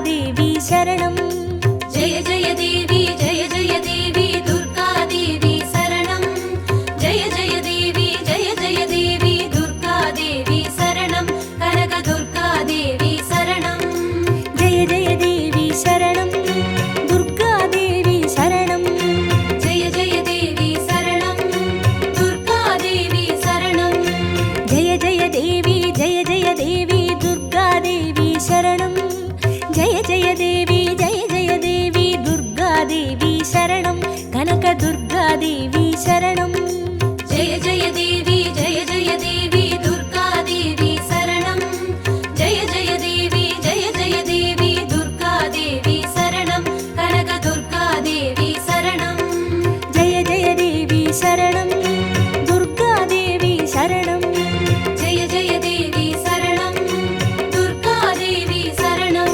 देवी शरणं जय जय देवी जय जय देवी दुर्गा देवी शरणं जय जय देवी दुर्गा देवी शरणं कनक दुर्गा देवी शरणं जय जय देवी शरणं दुर्गा देवी शरणं जय जय देवी शरणं दुर्गा देवी शरणं जय जय देवी दुर्गा देवी शरणं जय जय देवी दुर्गा देवी शरणं कनक दुर्गा देवी शरणं जय जय देवी दुर्गा देवी शरणं जय जय देवी दुर्गा देवी शरणं कनक दुर्गा देवी शरणं जय जय देवी शरणं दुर्गा देवी शरणं जय जय देवी शरणं दुर्गा देवी शरणं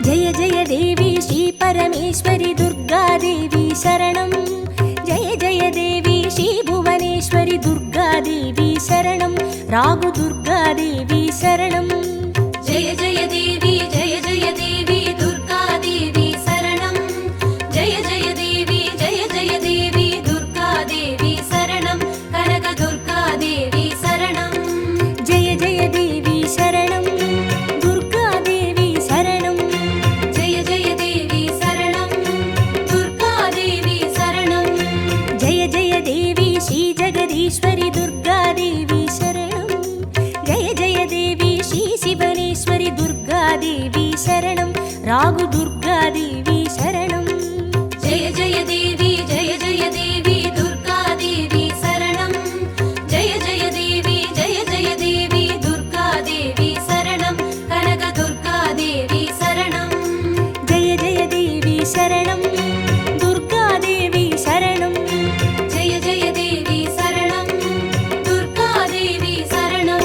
जय जय देवी श्री परमेश्वरी दुर्गा देवी शरणं जय जय देवी श्री भुवनेश्वरी दुर्गा देवी शरणं रागु दुर्गा देवी शरणं जय जय देवी दुर्गा देवी शरणं जय जय देवी दुर्गा देवी शरणं कनक दुर्गा देवी शरणं जय जय देवी शरणं दुर्गा देवी शरणं जय जय देवी शरणं दुर्गा देवी शरणं जय जय देवी श्री जगदीश्वरी दुर्गा देवी शरणं जय जय देवी श्री शिवनेश्वरी दुर्गा देवी शरणं रागु दुर्गा देवी शरणं जय जय देवी दुर्गा देवी शरणं जय जय देवी दुर्गा देवी शरणं कनक दुर्गा देवी शरणं जय जय देवी शरणं दुर्गा देवी शरणं जय जय देवी शरणं दुर्गा देवी शरणं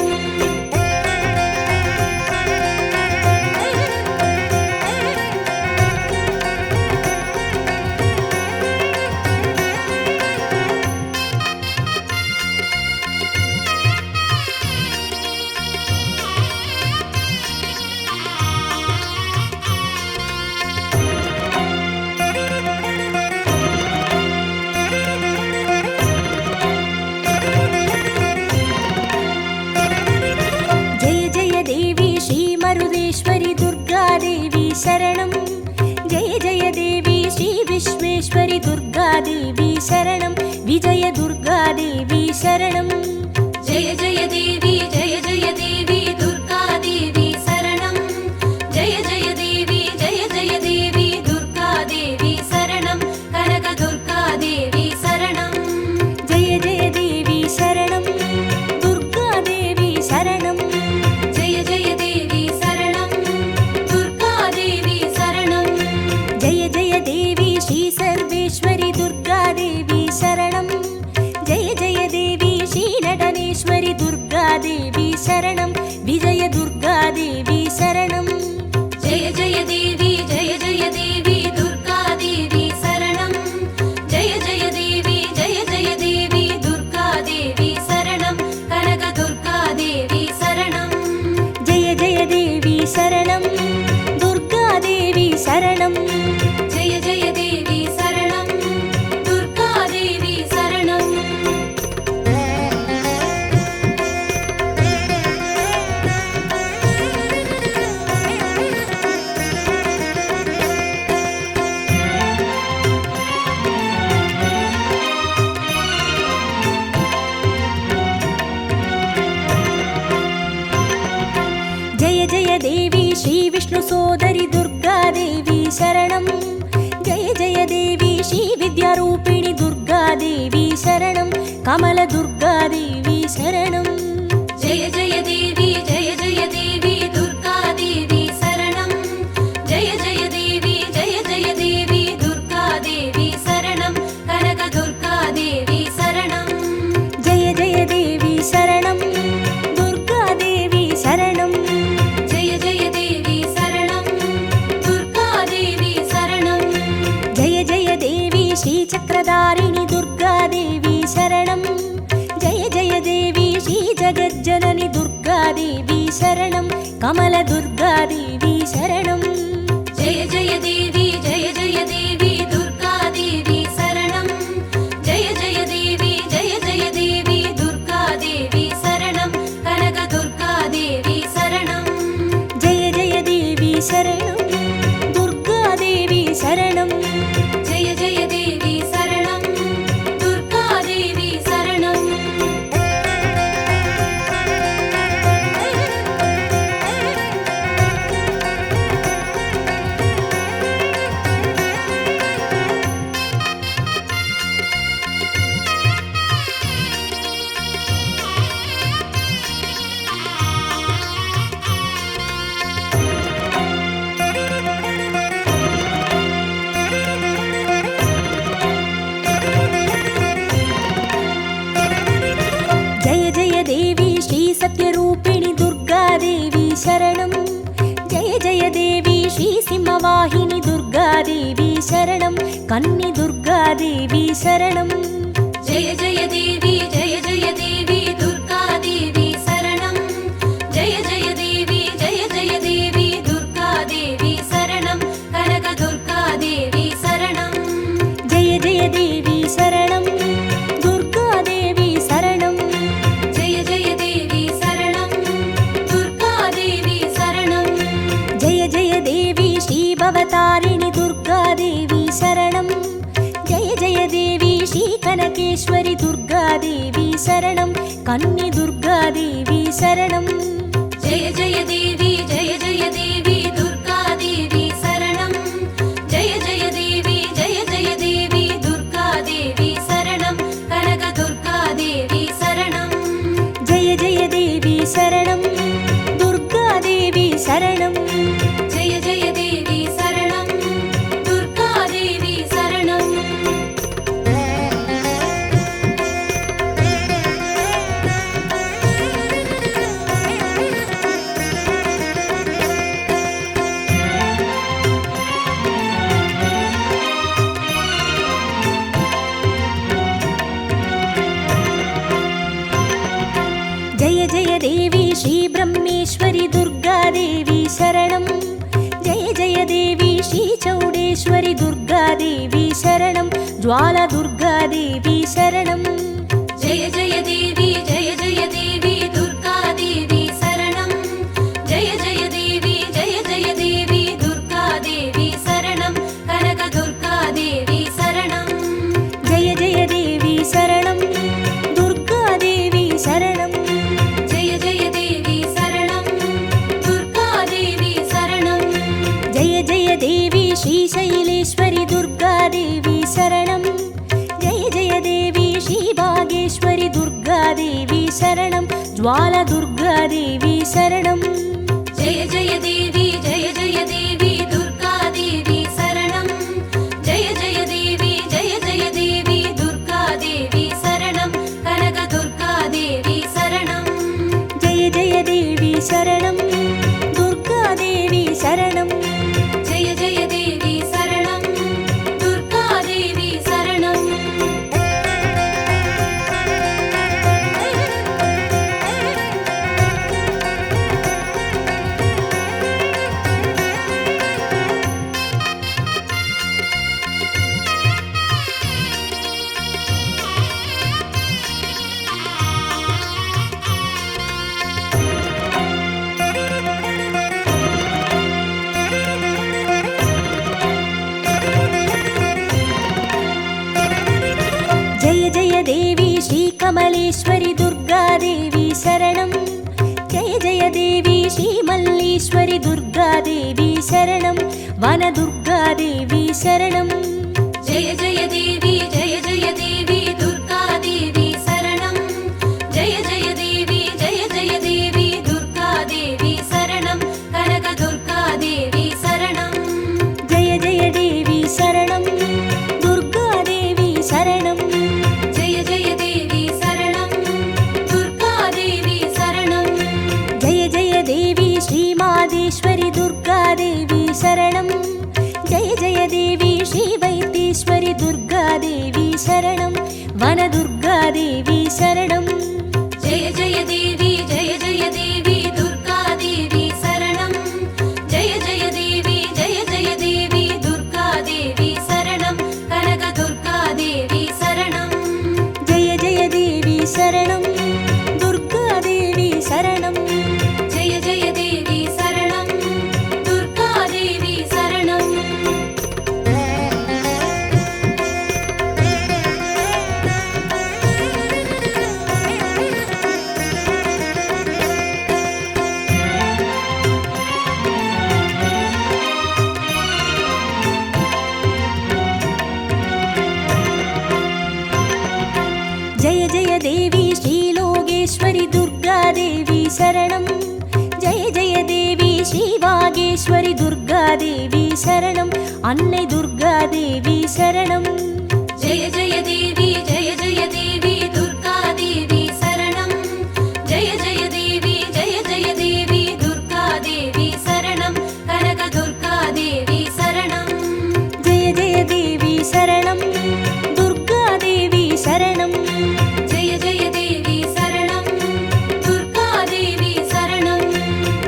जय जय देवी श्री मरुदेश्वरी दुर्गा देवी शरणं जय जय देवी श्री विश्वेश्वरी दुर्गा देवी शरणं विजय दुर्गा देवी शरणं जय जय देवी दुर्गा देवी शरणं जय जय देवी दुर्गा देवी शरणं कनक दुर्गा देवी शरणं जय जय देवी शरणं दुर्गा देवी शरणं जय जय देवी शरणं दुर्गा देवी शरणं जय जय देवी श्री सर्वेश्वरी दुर्गा देवी शरणं जय जय देवी श्री नटनेश्वरी दुर्गा देवी शरणं विजय दुर्गा देवी शरणं जय जय देवी दुर्गा देवी शरणं जय जय देवी दुर्गा देवी शरणं कनक दुर्गा देवी शरणं जय जय देवी शरणं दुर्गा देवी शरणं जय जय देवी शरणं दुर्गा देवी शरणं जय जय देवी श्री विष्णु सोदरी दुर्गा देवी शरणं जय जय देवी श्री विद्यारूपिणी दुर्गा देवी शरणं कमल दुर्गा देवी शरणं जय जय देवी दुर्गा देवी शरणं जय जय देवी दुर्गा देवी शरणं कनक दुर्गा देवी शरणं जय जय देवी शरणं शरणं कमलदुर्गादेवी शरणं जय जय देवी दुर्गादेवी शरणं जय जय देवी दुर्गादेवी शरणं कनकदुर्गादेवी शरणं जय जय देवी शरणं दुर्गादेवी शरणं जय जय देवी शरणं दुर्गादेवी शरणं जय जय देवी श्री सत्यरूपिणि दुर्गादेवी शरणं जय जय देवी श्री सिंहवाहिनी दुर्गादेवी शरणं कन्नि दुर्गादेवी शरणं जय जय देवी दुर्गादेवी शरणं जय जय देवी दुर्गादेवी शरणं कनकदुर्गादेवी शरणं जय जय देवी शरणं दुर्गादेवी शरणं जय जय देवी शरणं दुर्गादेवी शरणं जय जय देवी श्री भवतारिणि दुर्गादेवी शरणं जय जय देवी श्री कनकेश्वरि दुर्गादेवी शरणं कन्नि दुर्गादेवी शरणं जय जय देवी दुर्गादेवी शरणं जय जय देवी दुर्गादेवी शरणं कनकदुर्गादेवी शरणं जय जय देवी शरणं दुर्गादेवी शरणं जय जय देवी शरणं दुर्गादेवी शरणं जय जय देवी श्री ब्रह्मेश्वरि दुर्गादेवी शरणं जय जय देवी श्री चौडेश्वरि दुर्गादेवी शरणं ज्वाला दुर्गादेवी शरणं जय जय देवी दुर्गादेवी शरणं जय जय देवी दुर्गादेवी शरणं कनकदुर्गादेवी शरणं जय जय देवी शरणं दुर्गादेवी शरणं जय जय देवी शरणं दुर्गादेवी शरणं जय जय देवी श्री शैलेश्वरि दुर्गादेवी शरणं जय जय देवी श्री भागेश्वरि दुर्गादेवी शरणं ज्वाला दुर्गादेवी शरणं जय जय देवी दुर्गादेवी शरणं जय जय देवी दुर्गादेवी शरणं कनकदुर्गादेवी शरणं जय जय देवी शरणं दुर्गादेवी शरणं जय जय देवी शरणं दुर्गादेवी शरणं जय जय देवी श्री कमलेश्वरि दुर्गादेवी शरणं जय जय देवी श्री मल्लीश्वरि दुर्गादेवी शरणं वनदुर्गादेवी शरणं जय जय देवी दुर्गादेवी शरणं जय जय देवी दुर्गादेवी शरणं कनकदुर्गादेवी शरणं जय जय देवी शरणं दुर्गादेवी शरणं जय जय देवी शरणं दुर्गादेवी शरणं जय जय देवी श्री मादेश्वरि दुर्गादेवी शरणं जय जय देवी श्री वैद्येश्वरि दुर्गादेवी शरणं वनदुर्गादेवी शरणं जय जय देवी दुर्गा சரணம் ஜெய ஜெய தேவி ஸ்ரீ வாகேஸ்வரி துர்கா தேவி சரணம் அன்னை துர்கா தேவி சரணம் ஜெய ஜெய தேவி ஜெய ஜெய தேவி துர்கா தேவி சரணம் ஜெய ஜெய தேவி ஜெய ஜெய தேவி துர்கா தேவி சரணம் கனக துர்கா தேவி சரணம் ஜெய ஜெய தேவி சரணம் துர்கா தேவி சரணம் ஜெய ஜெய தேவி சரணம் துர்கா தேவி சரணம்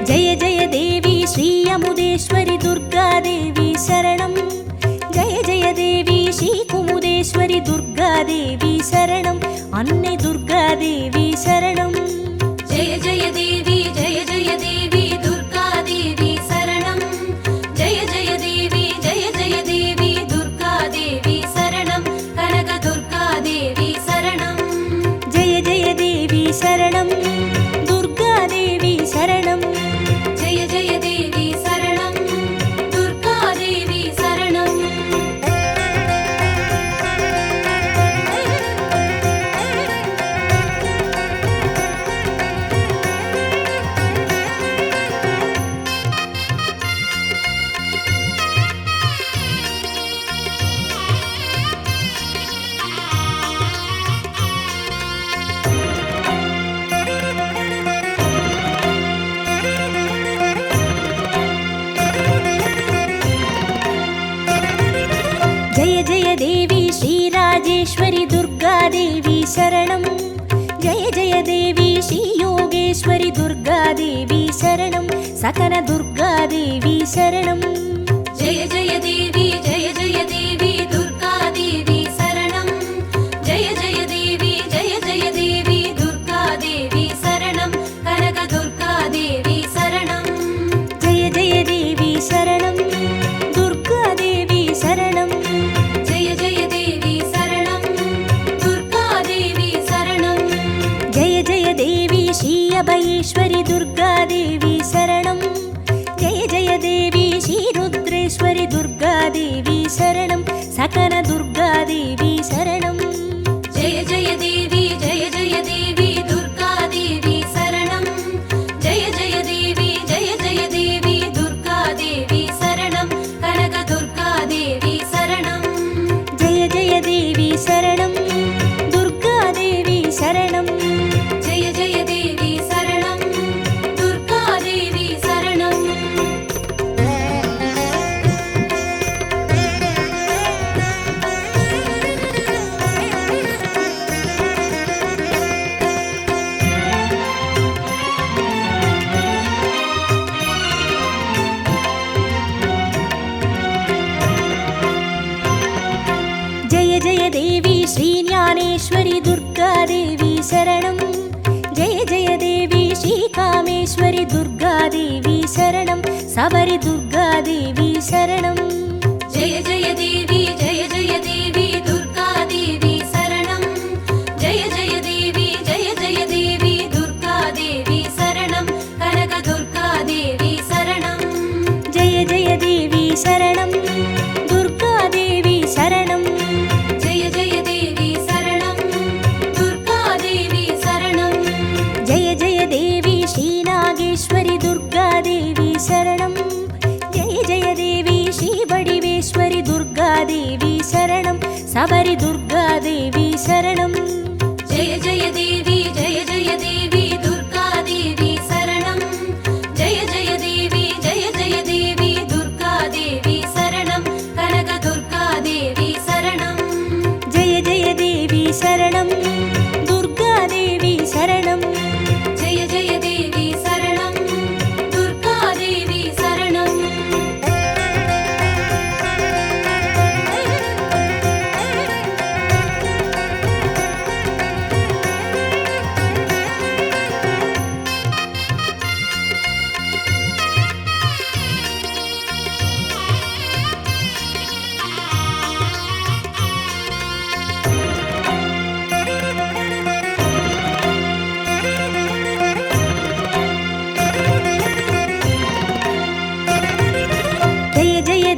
ஜெய ஜெய தேவி ஸ்ரீ அமுதேஸ்வரி துர்கா தேவி சரணம் ஜெய ஜெய தேவி ஸ்ரீ குமுதேஸ்வரி துர்கா தேவி சரணம் அன்னை துர்கா தேவி சரணம் ஜெய ஜெய தேவி ஜெய ஜெய தேவி துர்கா தேவி சரணம் ஜெய ஜெய தேவி ஜெய ஜெய தேவி துர்கா தேவி சரணம் கனக துர்கா தேவி சரணம் ஜெய ஜெய தேவி சரணம் துர்கா தேவி சரணம் ஜெய ஜெய தேவி சரணம் துர்கா தேவி சரணம் ஜெய ஜெய தேவி ஸ்ரீ ராஜேஸ்வரி துர்கா தேவி சரணம் ஜெய ஜெய தேவி ஸ்ரீ யோகேஸ்வரி துர்கா தேவி சரணம் சகன துர்கா தேவி சரணம் ஜெய ஜெய தேவி ஜெய ஜெய தேவி துர்கா தேவி சரணம் ஜெய ஜெய தேவி ஜெய ஜெய தேவி துர்கா தேவி சரணம் கனக துர்கா தேவி சரணம் ஜெய ஜெய தேவி சரணம் துர்கா தேவி சரணம் ஜெய ஜெய தேவி சரணம் துர்கா தேவி சரணம் ஜெய ஜெய தேவி ஸ்ரீ அபயேஸ்வரி துர்கா தேவி சரணம் ஜெய ஜெய தேவி ஸ்ரீ ருத்ரேஸ்வரி துர்கா தேவி சரணம் சகன துர்கா தேவி சரணம் ஜெய ஜெய தேவி ஜெய ஜெய தேவி துர்கா தேவி சரணம் ஜெய ஜெய தேவி ஜெய ஜெய தேவி துர்கா தேவி சரணம் கனக துர்கா தேவி சரணம் ஜெய ஜெய தேவி சரணம் துர்கா தேவி சரணம் ஜெய ஜெய தேவி சரணம் துர்கா தேவி சரணம் ஜெய ஜெய தேவி ஸ்ரீ ஞானேஸ்வரி துர்கா தேவி சரணம் ஜெய ஜெய தேவி ஸ்ரீ காமேஸ்வரி துர்கா தேவி சரணம் சபரி துர்கா தேவி சரணம் ஜெய ஜெய தேவி ஜெய ஜெய தேவி துர்கா தேவி சரணம் ஜெய ஜெய தேவி ஜெய ஜெய தேவி துர்கா தேவி சரணம் கனக துர்கா தேவி சரணம் ஜெய ஜெய தேவி சரணம் துர்கா தேவி சரணம் ஜெய ஜெய தேவி சரணம் துர்கா தேவி சரணம் ஜெய ஜெய தேவி ஸ்ரீ நாகேஸ்வரி துர்கா தேவி சரணம் ஜெய ஜெய தேவி ஸ்ரீ வடிவேஸ்வரி துர்கா தேவி சரணம் சபரி துர்கா தேவி சரணம் ஜெய ஜெய தேவி ஜெய ஜெய தேவி துர்கா தேவி சரணம் ஜெய ஜெய தேவி ஜெய ஜெய தேவி துர்கா தேவி சரணம் கனக துர்கா தேவி சரணம் ஜெய ஜெய தேவி சரணம் துர்கா தேவி சரணம் ஜெய ஜெய தேவி சரணம் துர்கா தேவி சரணம்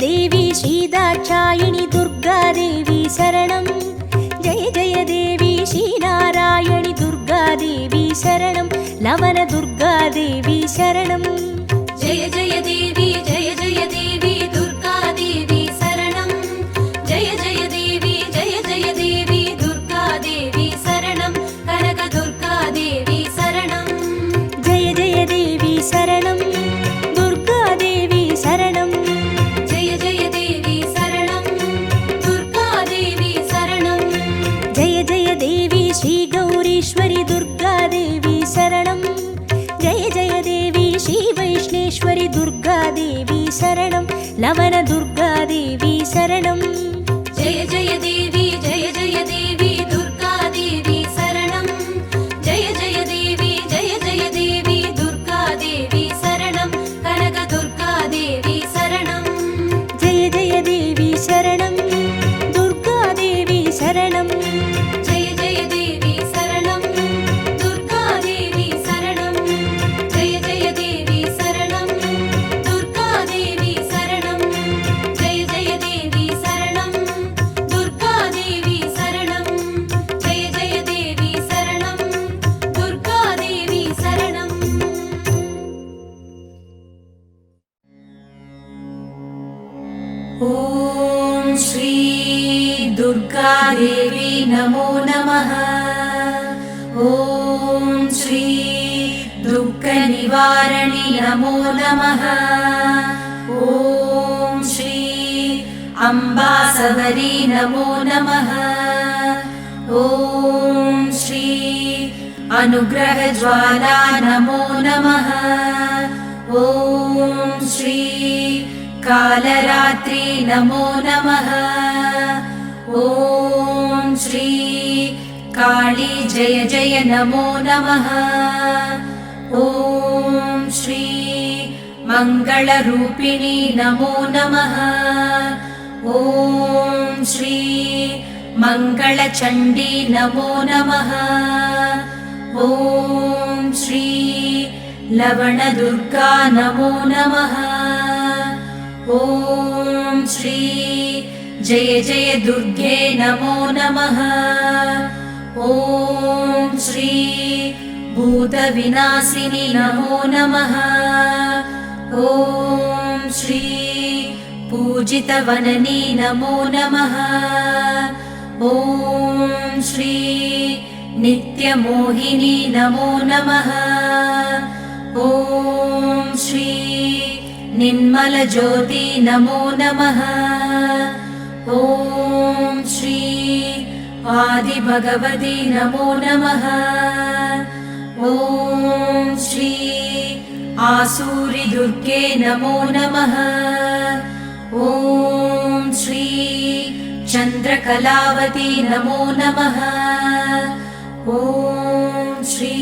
தேவி ஸ்ரீ தாட்சாயினி துர்கா தேவி சரணம் ஜெய ஜெய தேவி ஸ்ரீ நாராயணி துர்கா தேவி शरणं लवनदुर्गादेवी शरणं जय जय देवी जय जय देवी दुर्गा देवी शरणं जय जय देवी दुर्गा देवी शरणं कनकदुर्गा देवी शरणं जय जय देवी शरणं दुर्गादेवी शरणं जय जय देवी शरणं दुर्गा देवी शरणं जय जय देवी श्रीगौरीश्वरि दुर्गादेवी शरणं जय जय देवी श्रीवैष्णेश्वरि दुर्गादेवी शरणं लवनदुर्गादेवी शरणं जय जय देवी दुर्गा देवी शरणं जय जय देवी दुर्गा देवी शरणं कनकदुर्गा देवी शरणं जय जय देवी शरणं दुर्गादेवी शरणं जय जय देवी शरणं दुर्गा देवी शरणं जय जय देवी शरणं दुर्गा देवी शरणं जय जय देवी शरणं दुर्गा देवी शरणं जय जय देवी शरणं दुर्गा देवी शरणं ॐ श्री दुर्गा देवी नमो नमः ॐ श्री दुःखनिवारणि नमो नमः ॐ श्री अम्बासवरी नमो नमः ॐ श्री अनुग्रहज्वाला नमो नमः ॐ श्री कालरात्रि नमो नमः ॐ श्री काली जय जय नमो नमः ॐ श्री मङ्गलरूपिणी नमो नमः ॐ श्री मङ्गलचण्डी नमो नमः ॐ श्री लवणदुर्गा नमो नमः ॐ श्री जय जय दुर्गे नमो नमः ॐ श्री भूतविनाशिनी नमो नमः ॐ श्री पूजितवननी नमो नमः ॐ श्री नित्यमोहिनी नमो नमः ॐ श्री निर्मलज्योति नमो नमः ॐ श्री आदिभगवती नमो नमः ॐ श्री आसूरिदुर्गे नमो नमः ॐ श्री चन्द्रकलावती नमो नमः ॐ श्री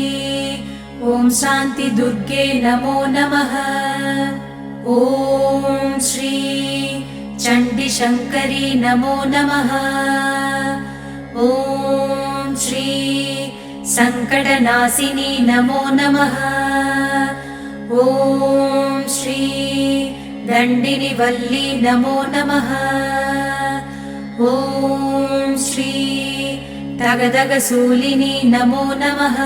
ॐ शान्तिदुर्गे नमो नमः ॐ श्री चण्डीशङ्करी नमो नमः ॐ श्री सङ्कटनाशिनी नमो नमः ॐ श्री दण्डिनिवल्ली नमो नमः ॐ श्री तगदगशूलिनी नमो नमः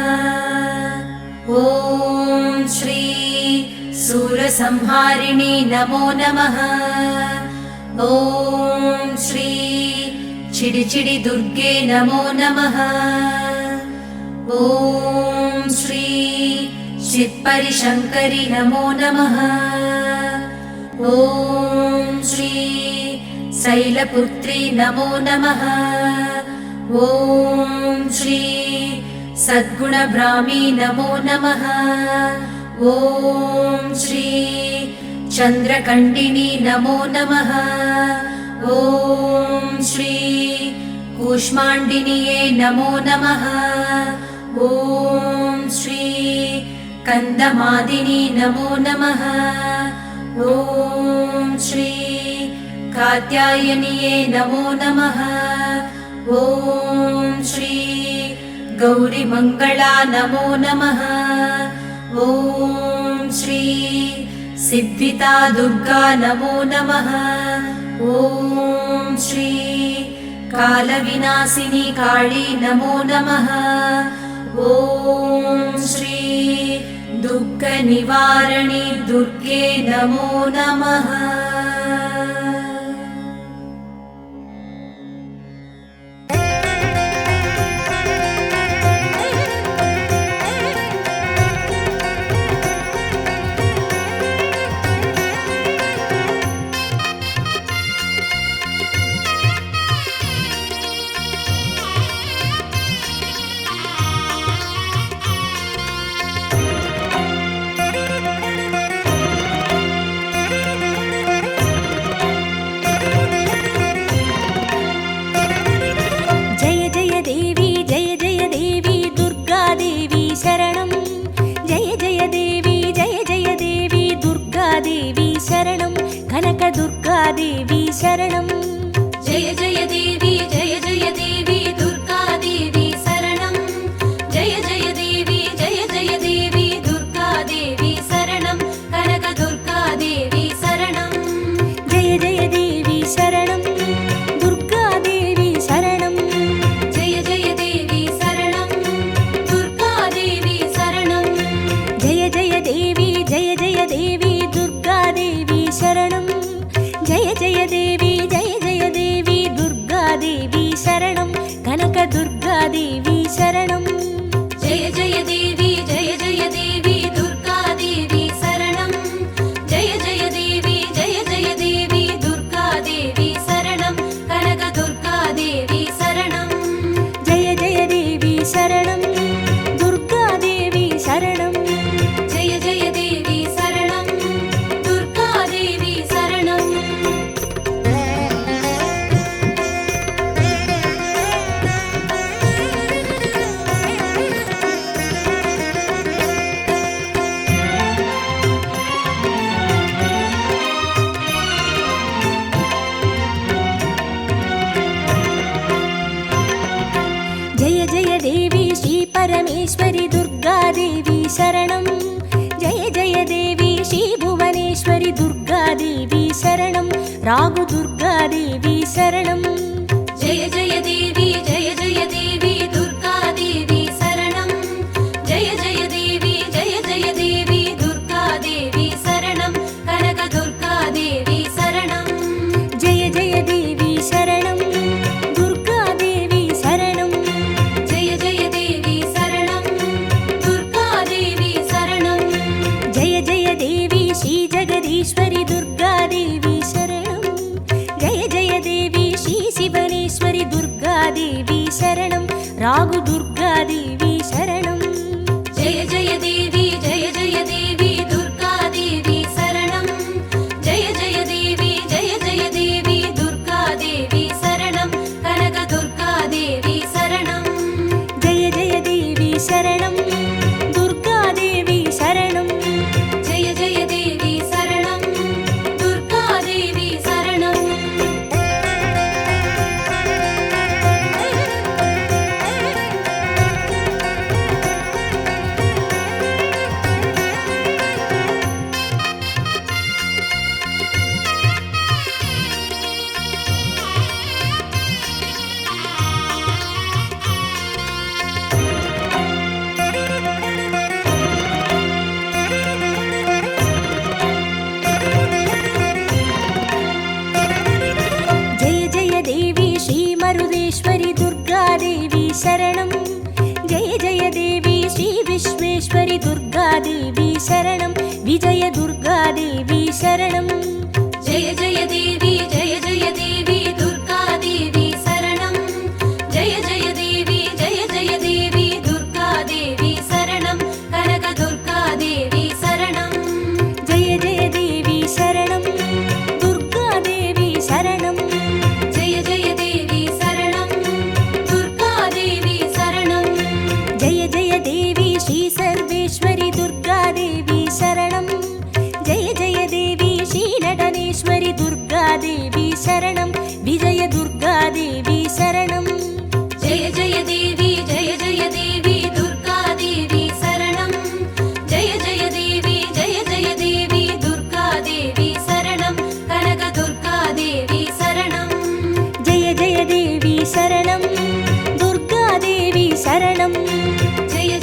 ॐ श्री सूरसंहारिणी नमो नमः ॐ श्री चिडिचिडि दुर्गे नमो नमः ॐ श्री चित्परिशङ्करि नमो नमः ॐ श्री शैलपुत्री नमो नमः ॐ श्री सद्गुणब्राह्मी नमो नमः ॐ श्री चन्द्रकण्डिनी नमो नमः ॐ श्री कूष्माण्डिन्ये नमो नमः ॐ श्री कन्दमादिनी नमो नमः ॐ श्री कात्यायन्ये नमो नमः ॐ श्री गौरीमङ्गला नमो नमः ॐ श्री सिद्धिता दुर्गा नमो नमः ॐ श्री कालविनाशिनी काली नमो नमः ॐ श्री दुःखनिवारिणि दुर्गे नमो नमः। कनकदुर्गादेवी शरणं जय जय देवी जय जय देवी दुर्गा देवी शरणं जय जय देवी जय जय देवी दुर्गा देवी शरणं कनकदुर्गा देवी शरणं जय जय देवी शरणं दुर्गा देवी शरणं जय जय देवी शरणं दुर्गा देवी शरणं जय जय देवी दुर्गा देवी शरणं जय जय देवी दुर्गा देवी शरणं कनकदुर्गा देवी शरणं जय जय देवी दुर्गा देवी शरणं जय जय देवी दुर्गा देवी शरणं कनकदुर्गा देवी शरणं जय जय देवी शरणं दुर्गा देवी शरणं जय जय देवी शरणं दुर्गा देवी शरणं जय जय देवी श्री परमेश्वरी दुर्गा देवी शरणं जय जय देवी श्री भुवनेश्वरी दुर्गा देवी शरणं रागु दुर्गा देवी शरणं जय जय देवी दुर्गा देवी शरणं जय जय देवी दुर्गा देवी शरणं कनकदुर्गा देवी शरणं जय जय देवी शरणं दुर्गा देवी शरणं जय जय देवी शरणं दुर्गा देवी शरणं जय जय देवी श्री जगदीश्वरी दुर्गा देवी शरणं जय जय देवी श्री शिवनेश्वरी दुर्गा देवी शरणं रागु दुर्गा देवी शरणं जय जय देवी दुर्गा देवी शरणं जय जय देवी दुर्गा देवी शरणं कनकदुर्गा देवी शरणं जय जय देवी शरणं दुर्गा देवी शरणं जय जय देवी शरणं दुर्गा देवी शरणं जय जय देवी श्री मरुदेश्वरी दुर्गा देवी शरणं जय जय देवी श्री विश्वेश्वरी दुर्गा देवी शरणं विजय दुर्गा देवी शरणं जय जय देवी दुर्गा देवी शरणं जय जय देवी दुर्गा देवी शरणं कनकदुर्गा देवी शरणं जय जय देवी शरणं दुर्गा देवी शरणं जय जय देवी शरणं दुर्गा देवी शरणं जय जय देवी श्री सर्वेश्वरी दुर्गा देवी शरणं जय जय देवी श्री नटनेश्वरी दुर्गा देवी शरणं विजय दुर्गा देवी शरणं जय जय देवी दुर्गा देवी शरणं जय जय देवी दुर्गा देवी शरणं कनकदुर्गा देवी शरणं जय जय देवी शरणं दुर्गा देवी शरणं जय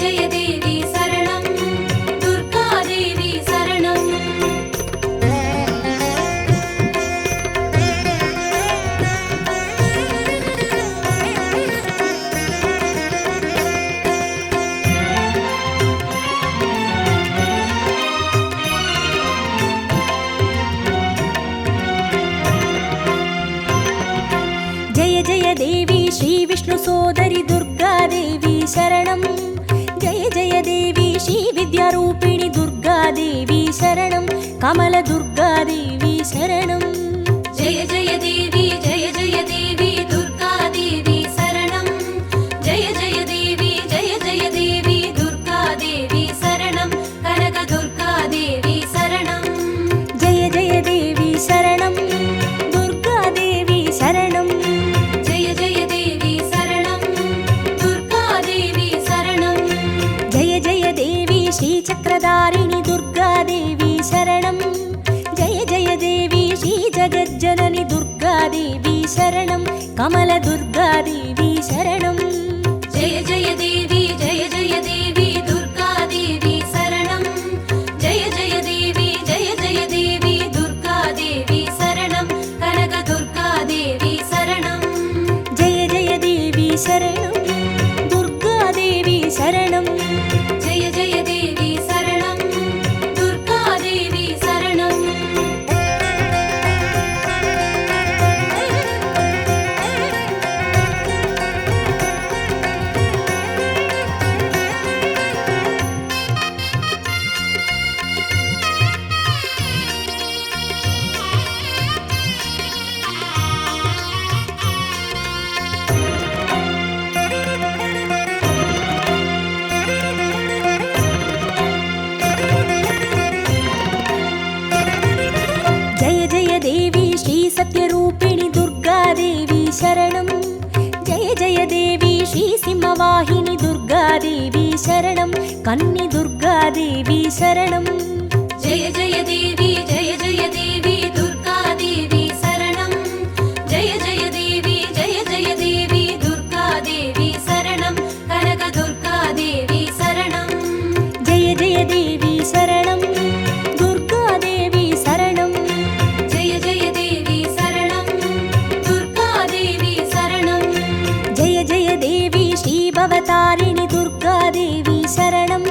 देवी श्री विष्णु सोदरि दुर्गा देवी शरणं जय जय देवी श्री विद्यारूपिणि दुर्गा देवी शरणं कमल दुर्गा देवी शरणं जय जय देवी दुर्गा देवी शरणं जय जय देवी दुर्गा देवी शरणं कनक दुर्गा देवी शरणं जय जय देवी शरणं दुर्गा देवी शरणं जय जय देवी शरणं दुर्गा देवी शरणं जय जय देवी श्री चक्रधारिणि दुर्गा देवी शरणं जय जय देवी श्री जगज्जननि दुर्गा देवी शरणं कमल दुर्गा देवी शरणं जय जय देवी दुर्गा देवी शरणं जय जय देवी दुर्गा देवी शरणं कनक दुर्गा देवी शरणं जय जय देवी शरणं दुर्गा देवी शरणं जय जय देवी शरणं दुर्गा देवी शरणं जय जय देवी श्री सत्यरूपिणि दुर्गा देवी शरणं जय जय देवी श्री सिंहवाहिनी दुर्गा देवी शरणं कन्नि दुर्गा देवी शरणं जय जय देवी दुर्गा देवी शरणं जय जय देवी दुर्गा देवी शरणं कनक दुर्गा देवी शरणं जय जय देवी शरणं दुर्गा देवी शरणं जय जय देवी शरणं दुर्गा देवी शरणं जय जय देवी श्री भवतारिणि दुर्गा देवी शरणं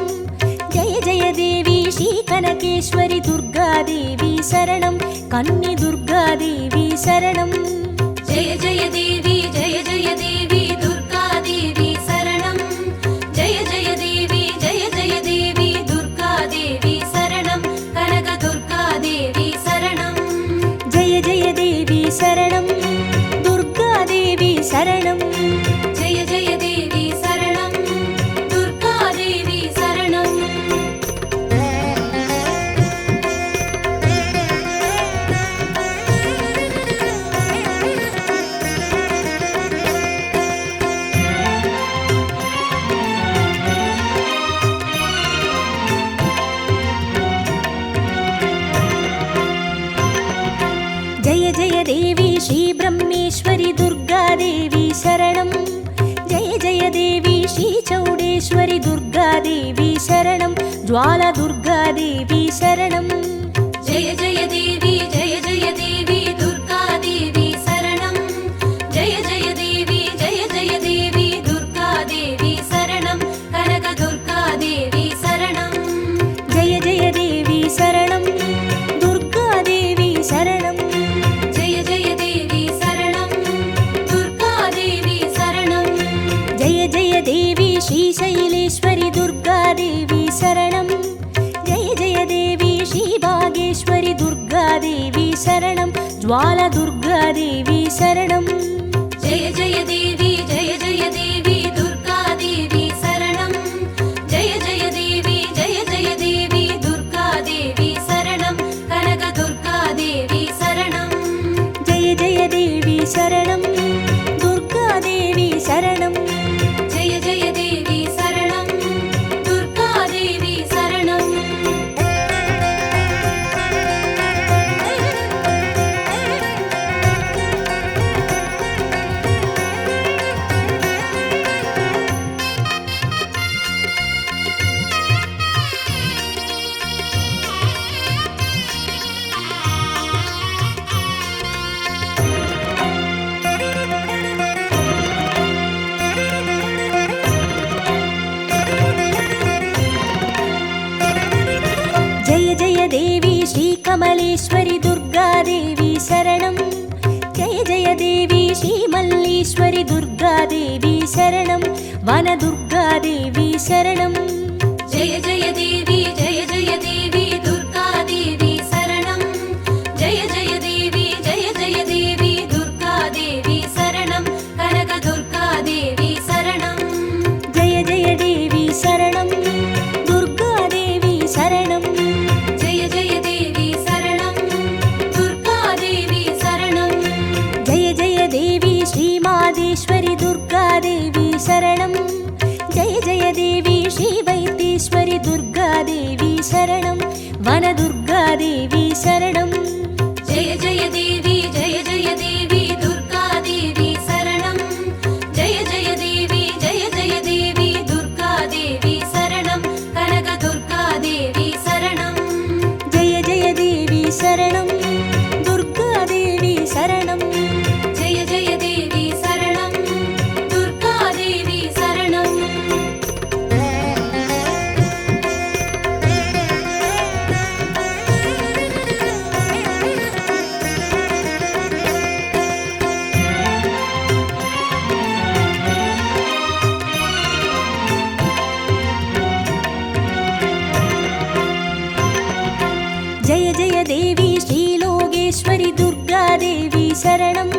जय जय देवी श्री कनकेश्वरि दुर्गा देवी शरणं कन्नि दुर्गा देवी शरणं जय जय देवी दुर्गा देवी शरणं जय जय देवी दुर्गा देवी शरणं कनक दुर्गा देवी शरणं जय जय देवी शरणं दुर्गा देवी शरणं जय जय देवी शरणं दुर्गा देवी शरणं जय जय देवी श्री ब्रह्मेश्वरि दुर्गा देवी शरणं जय जय देवी श्री चौडेश्वरि दुर्गा देवी शरणं ज्वाला दुर्गा देवी शरणं जय जय देवी दुर्गा देवी शरणं जय जय देवी दुर्गा देवी शरणं कनक दुर्गा देवी शरणं जय जय देवी शरणं दुर्गा देवी शरणं जय जय देवी शरणं दुर्गा देवी शरणं जय जय देवी श्री शैलेश्वरि दुर्गा देवी शरणं जय जय देवी श्री भागेश्वरि दुर्गा देवी शरणं ज्वाला दुर्गा देवी शरणं जय जय देवी दुर्गा देवी शरणं जय जय देवी दुर्गा देवी शरणं कनक दुर्गा देवी शरणं जय जय देवी शरणं दुर्गा देवी शरणं जय जय देवी शरणं दुर्गा देवी शरणं कमलेश्वरि दुर्गा देवी शरणं जय जय देवी श्री मल्लीश्वरि वनदुर्गादेवी शरणं जय जय देवी दुर्गादेवी शरणं जय जय देवी दुर्गादेवी शरणं कनकदुर्गादेवी शरणं जय जय देवी शरणं दुर्गादेवी शरणं जय जय देवी शरणं दुर्गादेवी शरणं जय जय देवी श्रीमादेश्वरि दुर्गादेवी शरणं जय जय देवी श्रीवैद्येश्वरि दुर्गादेवी शरणं वनदुर्गादेवी शरणं जय जय देवी दुर्गादेवी शरणं जय जय देवी दुर्गादेवी शरणं कनकदुर्गादेवी शरणं जय जय देवी शरणं दुर्गादेवी शरणं जय जय देवी शरणं दुर्गादेवी शरणं जय जय देवी श्रीलोकेश्वरि दुर्गादेवी शरणं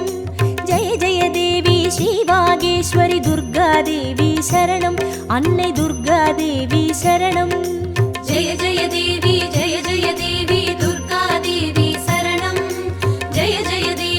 जय जय देवी श्रीवागेश्वरि दुर्गादेवी शरणं अन्नै दुर्गादेवी शरणं जय जय देवी दुर्गादेवी शरणं जय जय देवी